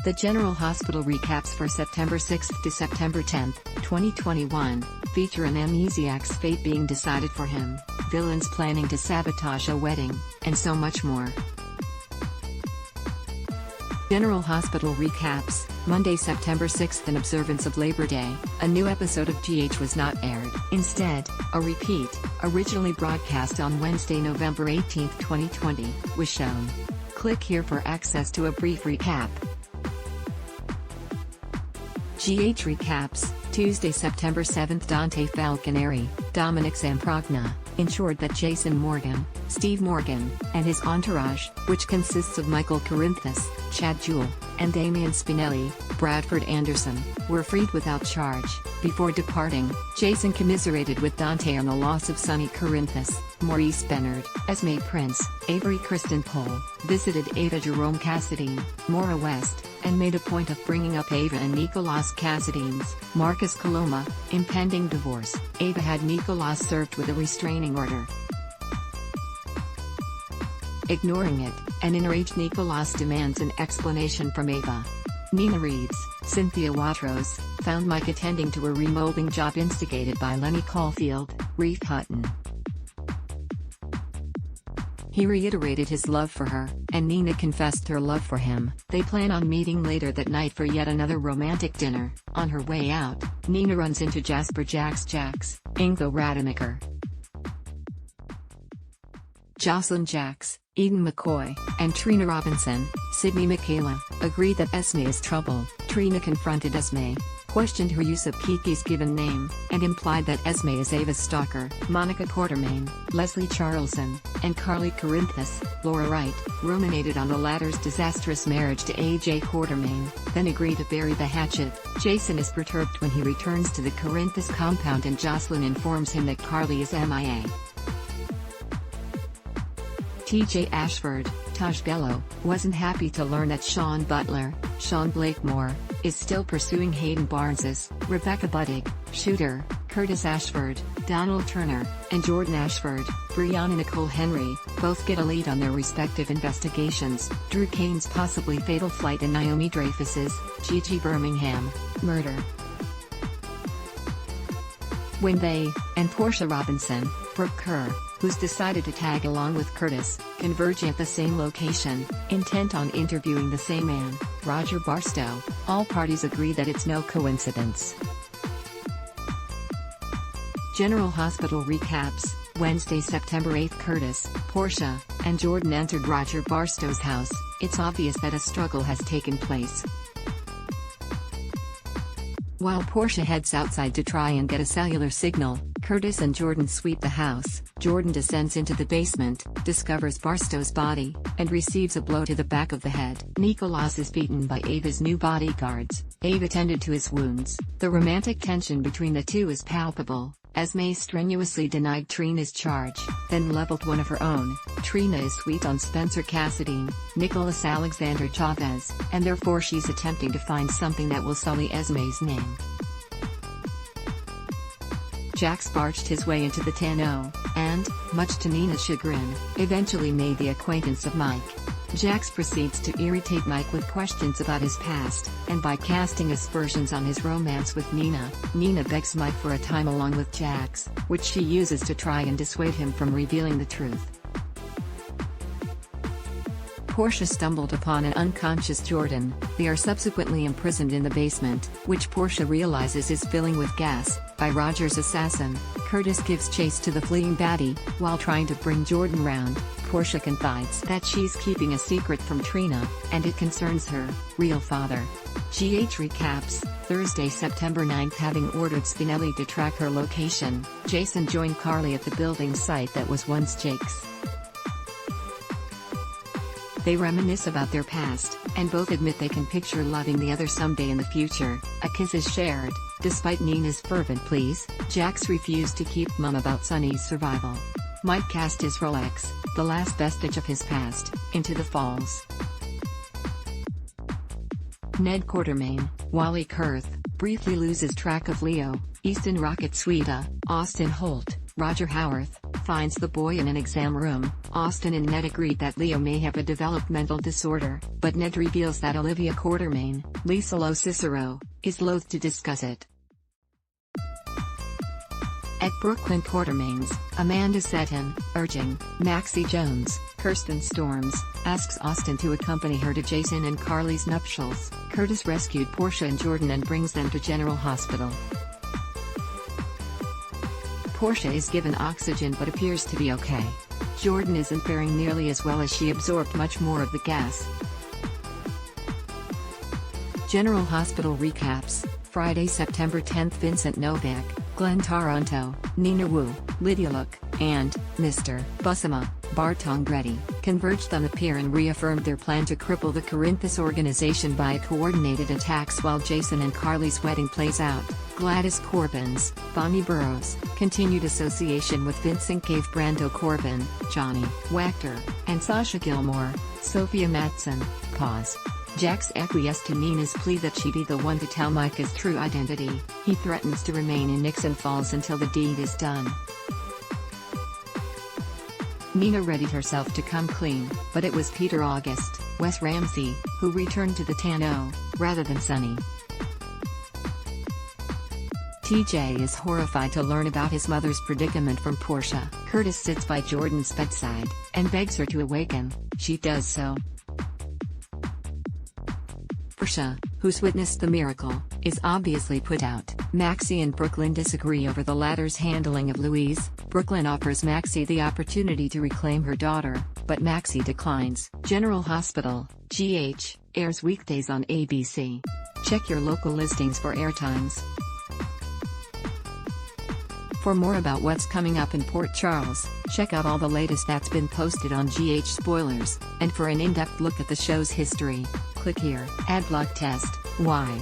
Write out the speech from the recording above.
The General Hospital recaps for September 6 to September 10, 2021, feature an amnesiac's fate being decided for him, villains planning to sabotage a wedding, and so much more. General Hospital recaps, Monday, September 6 in observance of Labor Day, a new episode of GH was not aired. Instead, a repeat, originally broadcast on Wednesday, November 18, 2020, was shown. Click here for access to a brief recap. GH recaps, Tuesday, September 7, Dante Falconeri, Dominic Zamprogna, ensured that Jason Morgan, Steve Morgan, and his entourage, which consists of Michael Corinthus, Chad Jewell, and Damian Spinelli, Bradford Anderson, were freed without charge. Before departing, Jason commiserated with Dante on the loss of Sonny Corinthus, Maurice Bernard, Esme Prince, Avery Kristen Cole, visited Ava Jerome Cassadine, Maura West, and made a point of bringing up Ava and Nicolas Cassadine's, Marcus Coloma, impending divorce. Ava had Nicolas served with a restraining order. Ignoring it, an enraged Nicolas demands an explanation from Ava. Nina Reeves, Cynthia Watrous, found Mike attending to a remolding job instigated by Lenny Caulfield, Reef Hutton. He reiterated his love for her, and Nina confessed her love for him. They plan on meeting later that night for yet another romantic dinner. On her way out, Nina runs into Jasper Jax, Ingo Rademacher, Jocelyn Jax, Eden McCoy, and Trina Robinson. Sydney Michaela, agree that Esme is trouble. Trina confronted Esme, questioned her use of Kiki's given name, and implied that Esme is Ava's stalker. Monica Quartermain, Leslie Charleson, and Carly Corinthus, Laura Wright, ruminated on the latter's disastrous marriage to AJ Quartermain, then agree to bury the hatchet. Jason is perturbed when he returns to the Corinthus compound and Jocelyn informs him that Carly is MIA. TJ Ashford, Taj Bello, wasn't happy to learn that Sean Butler, Sean Blakemore, is still pursuing Hayden Barnes's, Rebecca Buddig, Shooter, Curtis Ashford, Donald Turner, and Jordan Ashford. Brianna Nicole Henry, both get a lead on their respective investigations. Drew Kane's possibly fatal flight and Naomi Dreyfus's, Gigi Birmingham, murder. When they, and Portia Robinson, Brooke Kerr, who's decided to tag along with Curtis, converge at the same location, intent on interviewing the same man, Roger Barstow, all parties agree that it's no coincidence. General Hospital recaps, Wednesday, September 8, Curtis, Portia, and Jordan entered Roger Barstow's house. It's obvious that a struggle has taken place. While Portia heads outside to try and get a cellular signal, Curtis and Jordan sweep the house. Jordan descends into the basement, discovers Barstow's body, and receives a blow to the back of the head. Nicolas is beaten by Ava's new bodyguards. Ava tended to his wounds. The romantic tension between the two is palpable. Esme strenuously denied Trina's charge, then leveled one of her own. Trina is sweet on Spencer Cassadine, Nicholas Alexander Chavez, and therefore she's attempting to find something that will sully Esme's name. Jax barged his way into the tonneau, and, much to Nina's chagrin, eventually made the acquaintance of Mike. Jax proceeds to irritate Mike with questions about his past, and by casting aspersions on his romance with Nina, Nina begs Mike for a time along with Jax, which she uses to try and dissuade him from revealing the truth. Portia stumbled upon an unconscious Jordan. They are subsequently imprisoned in the basement, which Portia realizes is filling with gas, by Roger's assassin. Curtis gives chase to the fleeing baddie. While trying to bring Jordan round, Portia confides that she's keeping a secret from Trina, and it concerns her real father. GH recaps, Thursday, September 9, having ordered Spinelli to track her location, Jason joined Carly at the building site that was once Jake's. They reminisce about their past, and both admit they can picture loving the other someday in the future. A kiss is shared. Despite Nina's fervent pleas, Jax refused to keep mum about Sonny's survival. Mike cast his Rolex, the last vestige of his past, into the falls. Ned Quartermain, Wally Kurth, briefly loses track of Leo, Easton Rocket Suita, Austin Holt, Roger Howarth, finds the boy in an exam room. Austin and Ned agreed that Leo may have a developmental disorder, but Ned reveals that Olivia Quartermaine, Lisa Lo Cicero, is loath to discuss it. At Brooklyn Quartermaine's, Amanda Seton, urging Maxie Jones, Kirsten Storms, asks Austin to accompany her to Jason and Carly's nuptials. Curtis rescued Portia and Jordan and brings them to General Hospital. Portia is given oxygen but appears to be okay. Jordan isn't faring nearly as well as she absorbed much more of the gas. General Hospital recaps, Friday, September 10th. Vincent Novak, Glenn Taranto, Nina Wu, Lydia Look, and Mr. Buscema, Bartong Reddy, converged on the pier and reaffirmed their plan to cripple the Corinthus organization by coordinated attacks while Jason and Carly's wedding plays out. Gladys Corbin's, Bonnie Burrows, continued association with Vincent gave Brando Corbin, Johnny Wachter, and Sasha Gilmore, Sophia Matson, pause. Jax acquiesced to Nina's plea that she be the one to tell Micah's true identity. He threatens to remain in Nixon Falls until the deed is done. Nina readied herself to come clean, but it was Peter August, Wes Ramsey, who returned to the tonneau, rather than Sonny. TJ is horrified to learn about his mother's predicament from Portia. Curtis sits by Jordan's bedside, and begs her to awaken. She does so. Portia, who's witnessed the miracle, is obviously put out. Maxie and Brooklyn disagree over the latter's handling of Louise. Brooklyn offers Maxie the opportunity to reclaim her daughter, but Maxie declines. General Hospital, GH, airs weekdays on ABC. Check your local listings for airtimes. For more about what's coming up in Port Charles, check out all the latest that's been posted on GH Spoilers, and for an in-depth look at the show's history, click here. Adblock test, why?